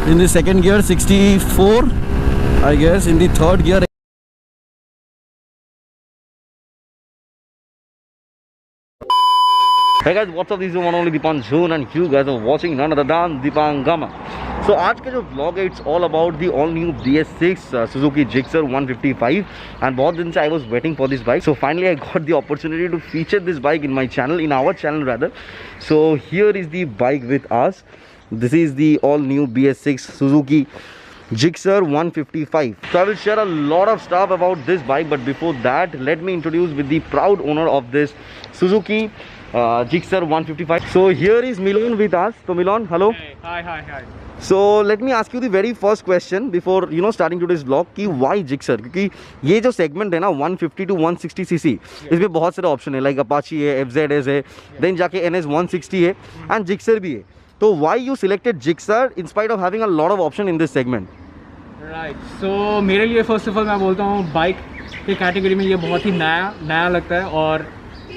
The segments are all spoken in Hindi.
In the second gear 64, I guess. In the third gear. Hey guys, what's up? This is one only Dipanjan and you guys are watching none other than Dipangama. So आज का जो vlog है, it's all about the all new BS6 Suzuki Gixxer 155 and बहुत दिन से I was waiting for this bike. So finally I got the opportunity to feature this bike in my channel, in our channel rather. So here is the bike with us. This is the all new BS6 Suzuki Gixxer 155. So I will share a lot of stuff about this bike, but before that let me introduce with the proud owner of this Suzuki Gixxer 155. So here is Milan with us. So Milan, hello. Hey, hi. So let me ask you the very first question before starting today's vlog कि why Gixxer? क्योंकि ये जो segment है ना 150 to 160 cc इसमें बहुत सारे ऑप्शन है, लाइक अपाची है, FZS है, देन जाके NS 160 है एंड Gixxer भी है. तो why you selected Gixxer in spite of having a lot of option in this segment? Right. So मेरे लिए फर्स्ट ऑफ ऑल मैं बोलता हूँ बाइक के कैटेगरी में ये बहुत ही नया लगता है और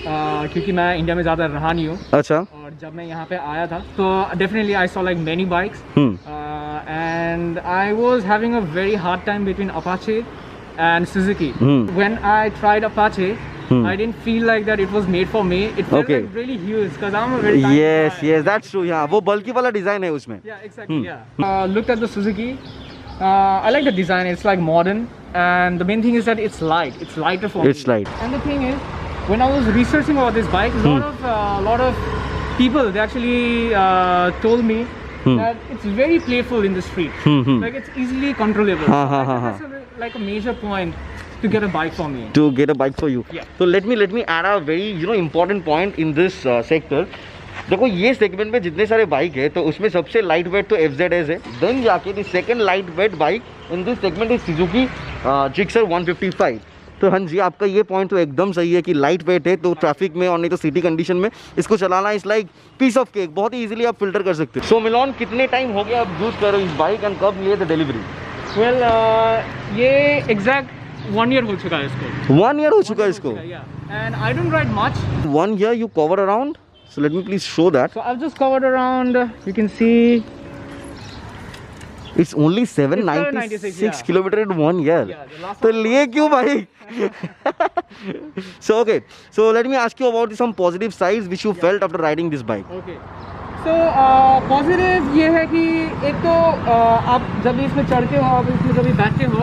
क्योंकि मैं इंडिया में ज़्यादा रहा नहीं हूँ. अच्छा. और जब मैं यहाँ पे आया था तो definitely I saw like many bikes and I was having a very hard time between Apache and Suzuki. When I tried Apache I didn't feel like that it was made for me. It felt like really huge because I'm a very tiny guy. Yes, that's true. Yeah, वो बल्कि वाला डिजाइन है उसमें. Yeah, exactly. Yeah. Looked at the Suzuki. I like the design. It's like modern, and the main thing is that it's light. It's lighter for me. It's light. And the thing is, when I was researching about this bike, a lot of people they actually told me that it's very playful in the street. Like it's easily controllable. That's like a major point to get a bike for me. To get a bike for you. Yeah. So let me add a very important point in this sector. देखो ये सेगमेंट में जितने सारे बाइक है तो उसमें सबसे लाइट वेट तो FZS है. देन जाके the second light weight bike in this segment is Suzuki Gixxer 155. तो हाँ जी, आपका ये पॉइंट तो एकदम सही है कि लाइट वेट है तो ट्रैफिक में और नहीं तो सिटी कंडीशन में इसको चलाना is like piece of cake. बहुत ही इजीली आप फिल्टर कर सकते हो. सो मिलन, कितने टाइम हो गया आप यूज कर रहे हो इस बाइक एंड कब लिए थे डिलीवरी? वेल ये एग्जैक्ट 1 year हो चुका है इसको. 1 year हो चुका है इसको. And I don't ride much. 1 year you cover around. So let me please show that. So I've just covered around. You can see. It's only 796 kilometer in 1 year. तो लिए क्यों भाई? So okay. So let me ask you about some positive sides which you felt after riding this bike. Okay. So positive ये है कि एक तो आप जब इसमें चढ़ते हो, आप इसमें जब बैठते हो,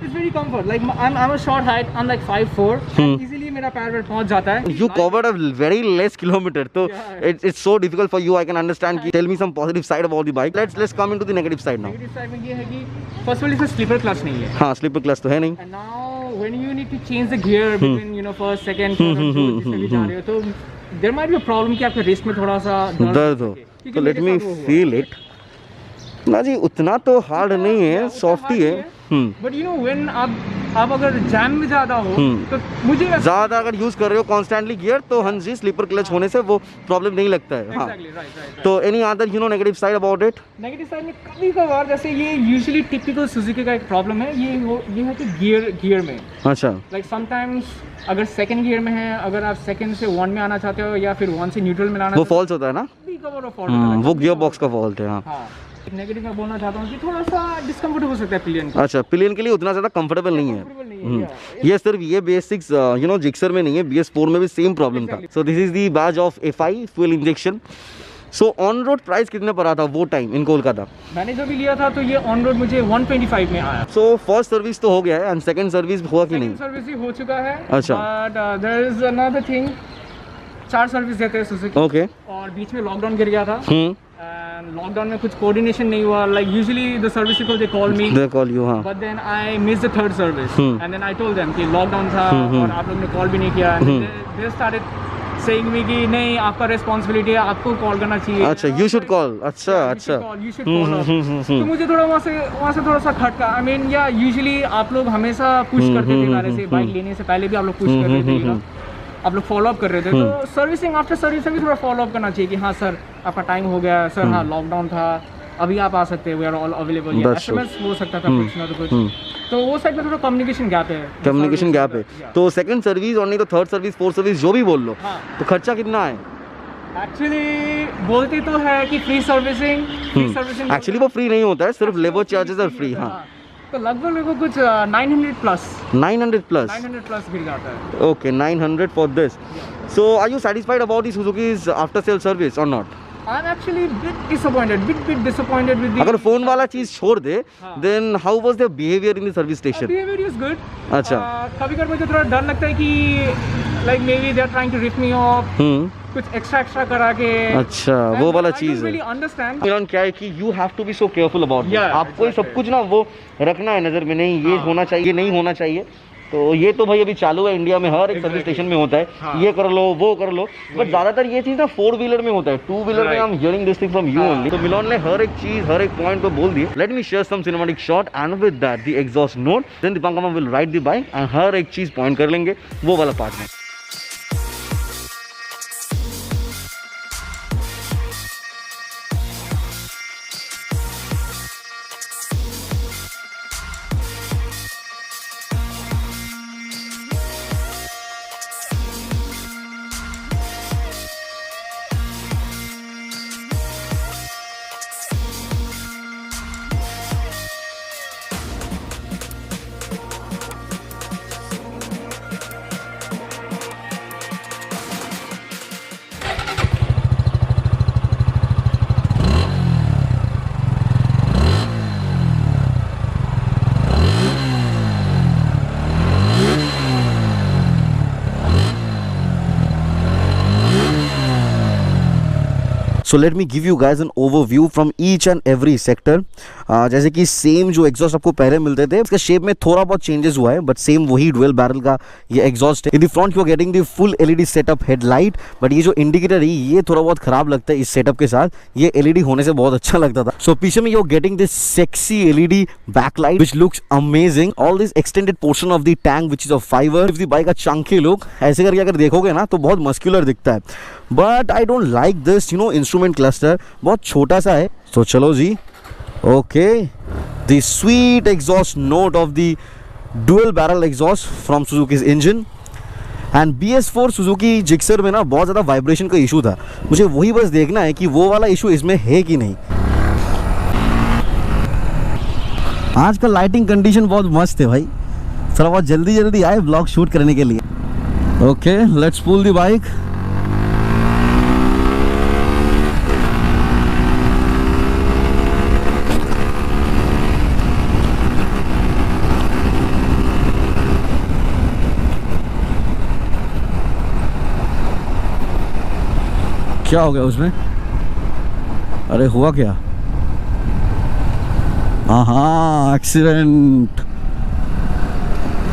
it's very comfort. Like I'm a short height. I'm like 5'4". Easily मेरा पैर में पहुंच जाता है. You covered a very less kilometer, so it's so difficult for you. I can understand. Tell me some positive side about the bike. Let's come into the negative side now. Negative side में ये है कि first of all इसमें स्लीपर क्लच नहीं है. हाँ, स्लीपर क्लच तो है नहीं. And now when you need to change the gear between first, second, जिसमें भी जा रहे हो तो there might be a problem कि आपके रिस्ट में थोड़ा सा दर्द हो. तो let me feel it. ना जी, उतना तो हार्ड नहीं है, सॉफ्ट ही है. बट यू नो व्हेन आप अगर जैम में ज्यादा हो तो मुझे ज्यादा अगर यूज कर रहे हो कॉन्स्टेंटली गियर तो हाँ जी, स्लीपर क्लच होने से वो प्रॉब्लम नहीं लगता है. हाँ. तो any other negative side about it? Negative side में कभी कभार जैसे ये यूजुअली टिपिकल सुजुकी का एक प्रॉब्लम है ये है कि गियर में. अच्छा. लाइक समटाइम्स अगर सेकंड गियर में है, अगर आप सेकंड से 1 में आना चाहते हो या फिर 1 से न्यूट्रल में आना, वो फॉल्ट होता है ना. कभी कभार फॉल्ट होता है. वो गियर बॉक्स का फॉल्ट है. हाँ. नेगेटिव मैं बोलना चाहता हूँ कि थोड़ा सा डिस्कम्फर्ट हो सकता है पिलियन. अच्छा, पिलियन के लिए उतना ज़्यादा कंफर्टेबल नहीं है. ये सिर्फ ये BS6 Gixxer में नहीं है, BS4 में भी सेम प्रॉब्लम था. So this is the Baij of FI fuel injection. So on road price कितने पड़ा था वो टाइम इन कोलकाता? मैंने जो भी लिया था तो ये ऑन रोड मुझे 125 में आया. सो फर्स्ट सर्विस तो हो गया है एंड सेकंड सर्विस हुआ कि नहीं? सर्विस ही हो चुका है. अच्छा. But there is another thing, 4 service देते हैं सुजुकी. ओके. और बीच में लॉकडाउन गिर गया था. लॉकडाउन में कुछ कोऑर्डिनेशन नहीं हुआ. Like usually the service people they call me, they call you. हां. But then I miss the third service and then I told them कि लॉकडाउन था और आप लोगों ने कॉल भी नहीं किया. दे स्टार्टेड सेइंग मी कि नहीं, आपका रिस्पांसिबिलिटी है, आपको कॉल करना चाहिए. अच्छा, यू शुड कॉल. अच्छा. You should call. तो मुझे थोड़ा वहाँ से थोड़ा सा खटका. आई मीन या यूजुअली आप लोग हमेशा पुश करते थे मेरे से, बाइक लेने से पहले भी आप लोग पुश कर रहे थे, आप लोग फॉलो अप कर रहे थे. तो सर्विसिंग आफ्टर सर्विसिंग भी थोड़ा फॉलो अप करना चाहिए कि हाँ सर आपका टाइम हो गया, सर हाँ लॉकडाउन था, अभी आप आ सकते हैं, we are all available. SMS हो सकता था कुछ ना तो कुछ. तो वो साइड में थोड़ा कम्युनिकेशन गैप है. तो सेकंड सर्विस और नहीं तो थर्ड सर्विस, फोर्थ सर्विस जो भी बोल लो, तो खर्चा कितना है? एक्चुअली बोलते तो है कि फ्री सर्विसिंग एक्चुअली वो फ्री नहीं होता है, सिर्फ लेबर चार्जेस और फ्री। हाँ, तो लगभग मेरे को कुछ 900 प्लस 900 प्लस गिर जाता है। Okay, 900 for this. So are you satisfied about the Suzuki's after sale service और not? I am actually bit disappointed with the अगर फोन वाला चीज छोड़ दे, then how was their behaviour in the service station? Behaviour is good. अच्छा, कभी-कभी मुझे थोड़ा डर लगता है कि like may be they are trying to rip me off, कुछ एक्स्ट्रा करा के। अच्छा, वो वाला चीज है। really understand। मिलन क्या है कि you have to be so careful about this. आपको ये सब कुछ ना वो रखना है नजर में, नहीं ये होना चाहिए, ये नहीं होना चाहिए। तो ये तो भाई अभी चालू है इंडिया में, हर एक सर्विस स्टेशन में होता है, ये कर लो वो कर लो। बट ज्यादातर ये चीज ना 4 व्हीलर में होता है, 2 व्हीलर में I am hearing this thing from you only. तो मिलन ने हर एक चीज, हर एक पॉइंट को बोल दिए। Let me share some cinematic shot and with that the exhaust note, then Deepangma will ride the bike and हर एक चीज पॉइंट कर लेंगे वो वाला पार्ट में। So let me give you guys an overview from each and every sector. जैसे कि सेम जो एग्जॉस्ट आपको पहले मिलते थे, इसका शेप में थोड़ा बहुत चेंजेस हुआ है, बट सेम वही डुअल बैरल का ये एग्जॉस्ट है। In the front you are getting the full LED setup headlight, but ये जो इंडिकेटर है ये थोड़ा बहुत खराब लगता है इस सेटअप के साथ। ये एलईडी होने से बहुत अच्छा लगता था। सो पीछे में you are getting this sexy LED backlight which looks amazing. All this extended portion of the tank which is of fibre gives the bike a chunky look. ऐसे करके अगर देखोगे ना तो बहुत मस्कुलर दिखता है, but I don't like this, you know, instrument cluster बहुत छोटा सा है। तो चलो जी, okay, the sweet exhaust note of the dual barrel exhaust from Suzuki's engine. And BS4 Suzuki Gixxer में ना बहुत ज़्यादा वाइब्रेशन का इशू था, मुझे वही बस देखना है कि वो वाला इशू इसमें है कि नहीं। आज का लाइटिंग कंडीशन बहुत मस्त है भाई, थोड़ा बहुत जल्दी आए ब्लॉग शूट करने के लिए। Okay, let's pull the bike. क्या हो गया उसमें? अरे हुआ क्या? हाँ, accident.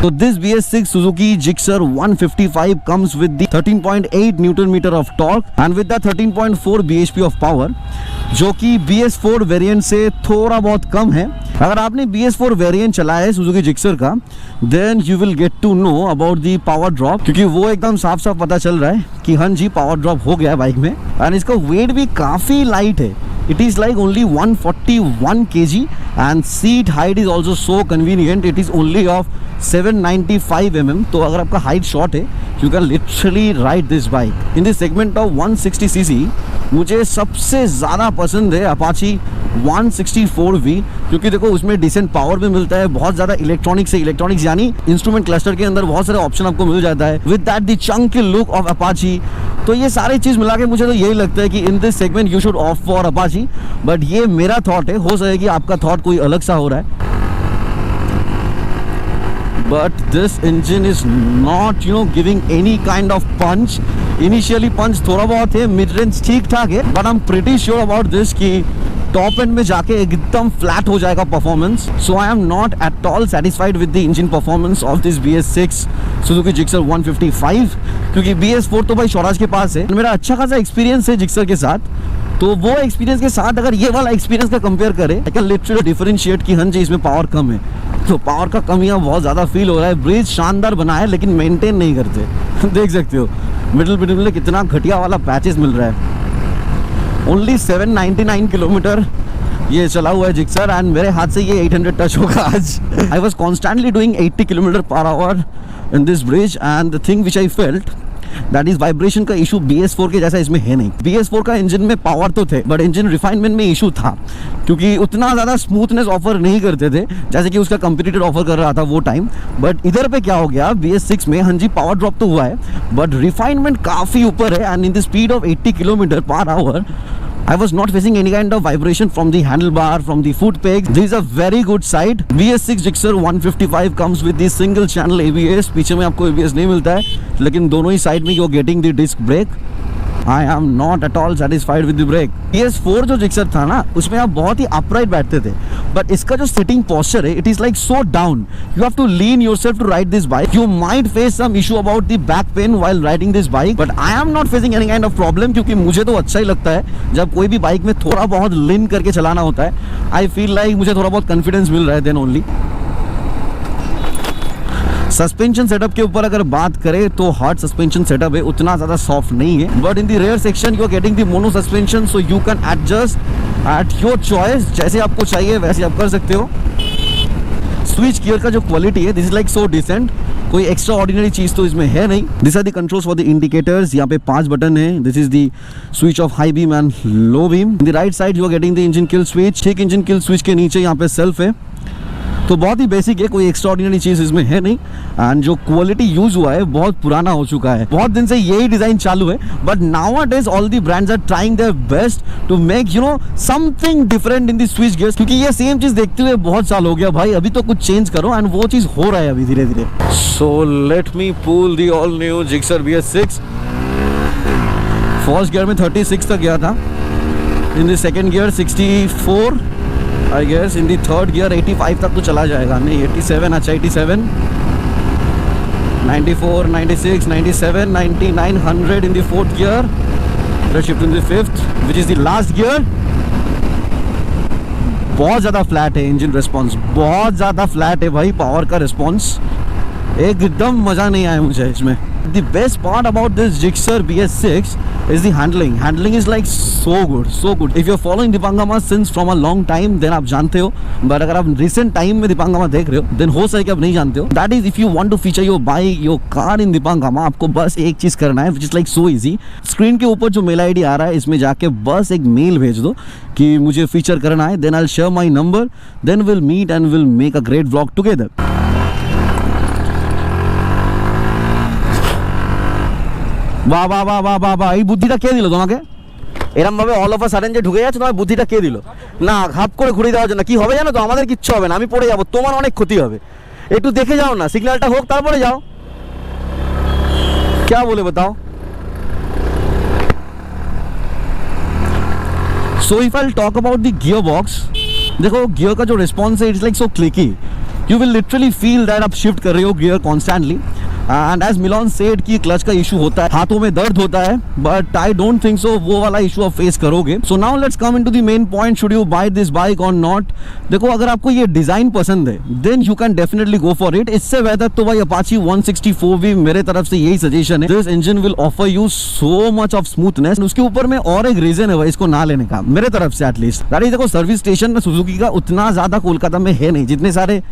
So this BS6 Suzuki Gixxer 155 comes with the 13.8 Newton meter of torque and with the 13.4 bhp of power, जो कि BS4 वेरिएंट से थोड़ा बहुत कम है। अगर आपने BS4 वेरिएंट चलाया है Suzuki Gixxer का, then you will get to know about the power drop, क्योंकि वो एकदम साफ साफ पता चल रहा है कि हाँ जी पावर ड्रॉप हो गया है बाइक में। एंड इसका वेट भी काफ़ी लाइट है, it is like only 141 kg and seat height is also so convenient, it is only of 795 mm। तो अगर आपका हाइट शॉर्ट है you can literally ride this bike in the segment of 160 cc। मुझे सबसे ज़्यादा पसंद है Apache 164V, क्योंकि देखो उसमें डिसेंट पावर भी मिलता है, बहुत ज़्यादा इलेक्ट्रॉनिक्स है, इलेक्ट्रॉनिक्स यानी इंस्ट्रूमेंट क्लस्टर के अंदर बहुत सारे ऑप्शन आपको मिल जाता है with that the Chunky look of Apache। तो ये सारी चीज़ मिला के मुझे तो यही लगता है कि इन this segment you should opt for Apache, but ये मेरा थॉट है, हो सके कि आपका थॉट कोई अलग सा हो रहा है। But this engine is not, you know, giving any kind of punch. Initially punch थोड़ा बहुत है, mid range ठीक ठाक है, but I'm pretty sure about this कि टॉप एंड में जाके एकदम फ्लैट हो जाएगा performance. So I am not at all satisfied with the engine performance of this BS6 Suzuki Gixxer 155, क्योंकि BS4 तो भाई स्वराज के पास है, मेरा अच्छा खासा एक्सपीरियंस है जिक्सर के साथ। तो वो एक्सपीरियंस के साथ अगर ये वाला एक्सपीरियंस का कंपेयर करें, आई कैन लिटरली डिफरेंशिएट कि हाँ जी इसमें पावर कम है। तो पावर का कमी यहाँ बहुत ज़्यादा फील हो रहा है। ब्रिज शानदार बना है लेकिन मेंटेन नहीं करते देख सकते हो मिडिल में कितना घटिया वाला पैचेस मिल रहा है। ओनली 799 किलोमीटर ये चला हुआ है जिक्सर, एंड मेरे हाथ से ये 800 टच होगा आज। I was constantly doing 80 kilometre per hour in this bridge, and the thing which I felt that is vibration का इशू BS4 के जैसा इसमें है नहीं। BS4 का इंजन में पावर तो थे बट इंजन रिफाइनमेंट में इशू था, क्योंकि उतना ज़्यादा स्मूथनेस ऑफर नहीं करते थे जैसे कि उसका कंपटीटर ऑफर कर रहा था वो टाइम। बट इधर पे क्या हो गया, BS6 में हाँ जी पावर ड्रॉप तो हुआ है बट रिफाइनमेंट काफ़ी ऊपर है and in the speed of 80 km/h I was not facing any kind of vibration from the handlebar, from the foot pegs. This is a very good side. BS6 Gixxer 155 comes with the single channel ABS. पीछे में आपको ABS नहीं मिलता है, लेकिन दोनों ही साइड में you're getting the disc brake. I am not at all satisfied with the brake. BS4 जो Gixxer था ना, उसमें आप बहुत ही upright बैठते थे, but इसका जो sitting posture है, it is like so down. You have to lean yourself to ride this bike. You might face some issue about the back pain while riding this bike, but I am not facing any kind of problem क्योंकि मुझे तो अच्छा ही लगता है जब कोई भी बाइक में थोड़ा बहुत lean करके चलाना होता है। I feel like मुझे थोड़ा बहुत confidence मिल रहा है then only. सस्पेंशन सेटअप के ऊपर अगर बात करें तो हार्ड सस्पेंशन सेटअप है, उतना ज़्यादा सॉफ्ट नहीं है, but in the rear section you are getting the mono suspension, so you can adjust at your choice, जैसे आपको चाहिए वैसे आप कर सकते हो। स्विच गियर का जो क्वालिटी है this is like so decent, कोई एक्स्ट्रा ऑर्डिनरी चीज़ तो इसमें है नहीं। This are the controls for the indicators, यहाँ पे 5 बटन है। This is the switch of high beam and low beam. In the right side you are getting the engine kill switch, ठीक इंजन किल स्विच के नीचे यहाँ पे सेल्फ है, तो बहुत ही बेसिक है, कोई एक्स्ट्रा ऑर्डिनरी चीज़ इसमें है नहीं। एंड जो क्वालिटी यूज हुआ है बहुत पुराना हो चुका है, बहुत दिन से यही डिज़ाइन चालू है, but nowadays all the brands are trying their best to make you know something different in the switch gears, क्योंकि ये सेम चीज़ देखते हुए बहुत साल हो गया भाई, अभी तो कुछ चेंज करो, एंड वो चीज़ हो रहा है अभी धीरे धीरे। So let me pull the all new Gixxer BS6। First gear में 36 तक गया था, in the second gear 64 I guess, in the third gear 85 तक तो चला जाएगा, नहीं 87, अच्छा 87, 94, 96, 97, 99, 100 in the fourth gear. Let's shift in the fifth, which is the last gear. बहुत ज़्यादा फ्लैट है इंजन रिस्पॉन्स, बहुत ज़्यादा फ्लैट है भाई पावर का रिस्पॉन्स, एकदम मज़ा नहीं आया मुझे इसमें। The best part about this Gixxer BS6 is the handling. Handling is like so good, so good. If you're following Dipangama since from a long time, then आप जानते हो, but अगर आप recent time में Dipangama देख रहे हो, then हो सके आप नहीं जानते हो। That is if you want to feature your bike, your car in Dipangama, आपको बस एक चीज़ करना है, which is like so easy. Screen के ऊपर जो मेल ID आ रहा है, इसमें जाके बस एक मेल भेज दो कि मुझे फीचर करना है, then I'll share my number, then we'll meet and we'll make a great vlog together. বাহ বাহ বাহ বাহ বাহ বাহ, এই বুদ্ধিটা কে দিল তোমাকে? এরকম ভাবে অল অফ আ সাডেন যে ঢুকে যাচ্ছে, তোমার বুদ্ধিটা কে দিল? না হাফ করে ঘুরে দেওয়ার জন্য। কি হবে জানো তো, আমাদের কিচ্ছু হবে না, আমি পড়ে যাবো, তোমার অনেক ক্ষতি হবে। একটু দেখে যাও না, সিগন্যালটা হোক তারপরে যাও। क्या बोले बताओ? So if I'll talk about the gearbox, देखो गियर का जो रिस्पॉन्स है it's like so clicky, you will literally feel that आप शिफ्ट कर रहे हो gear constantly. And as Milon said कि क्लच का इशू होता है, हाथों में दर्द होता है, but I don't think so वो वाला इशू आप फेस करोगे। So now let's come into the main point, should you buy this bike और नॉट। देखो अगर आपको ये डिजाइन पसंद है then you can definitely go for it. इससे बेहतर तो भाई अपाची 164V मेरे तरफ से यही सजेशन है। This engine will offer you so much of smoothness. उसके ऊपर में और एक रीजन है भाई इसको ना लेने का, मेरे तरफ से एटलीस्ट। देखो सर्विस स्टेशन में सुजुकी का उतना ज्यादा कोलकाता में है नहीं, जितने सारे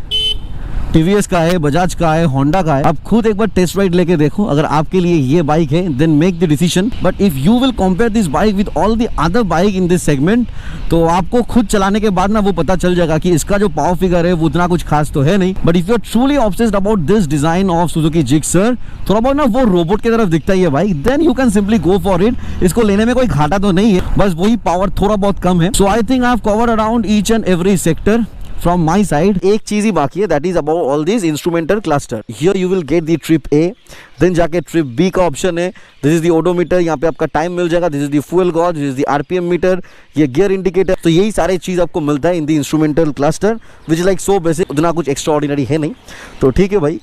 टीवीएस का है, बजाज का है, होंडा का है। आप खुद एक बार टेस्ट राइड लेके देखो, अगर आपके लिए ये बाइक है then make the decision. But if you will compare this bike with all the other bike in this segment, तो आपको खुद चलाने के बाद ना वो पता चल जाएगा कि इसका जो पावर फिगर है वो उतना कुछ खास तो है नहीं। But if you are truly obsessed about this design of Suzuki Gixxer, थोड़ा बहुत ना वो रोबोट की तरफ दिखता है ये bike, then you can simply go for it. इसको लेने में कोई घाटा तो नहीं है, बस वही पावर थोड़ा बहुत कम है। So I think I have covered around each and every sector from my side। एक चीज ही बाकी है, that is about all these instrumental cluster। Here you will get the trip A, then जाके trip B का ऑप्शन है। This is the odometer, यहाँ पे आपका टाइम मिल जाएगा। This is the fuel gauge, this is the RPM meter, ये गियर इंडिकेटर। तो यही सारे चीज आपको मिलता है in the instrumental cluster, which is like so basic, उतना कुछ extraordinary है नहीं। तो ठीक है भाई,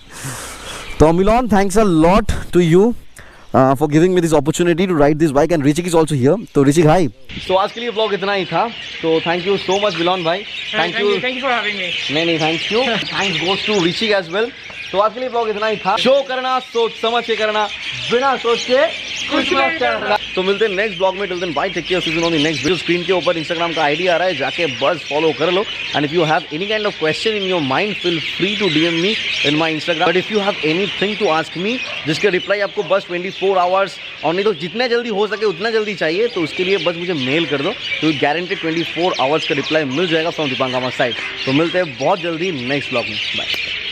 तो Milon thanks a lot to you for giving me this opportunity to ride this bike, and Richik is also here। तो Richik hi। तो आज के लिए व्लॉग इतना ही था, तो thank you so much Milon भाई। Thank you for having me. नहीं thank you, thanks goes to Rishik as well. तो आज के लिए व्लॉग इतना ही था। शो करना सोच समझ के करना, बिना सोच के कुछ मत करना। तो मिलते हैं नेक्स्ट ब्लॉग में, till then bye, take care, see you on the next video. Screen के ऊपर इंस्टाग्राम का आईडी आ रहा है, जाके बस फॉलो कर लो। And if you have any kind of question in your mind, feel free to DM me in my Instagram. But if you have anything to ask me जिसके रिप्लाई आपको बस 24 आवर्स और नहीं तो जितना जल्दी हो सके उतना जल्दी चाहिए, तो उसके लिए बस मुझे मेल कर दो, तो गारंटेड 24 आवर्स का रिप्लाई मिल जाएगा फ्रॉम दीपांगामा साइड। तो मिलते हैं बहुत जल्दी नेक्स्ट ब्लॉग में, बाय।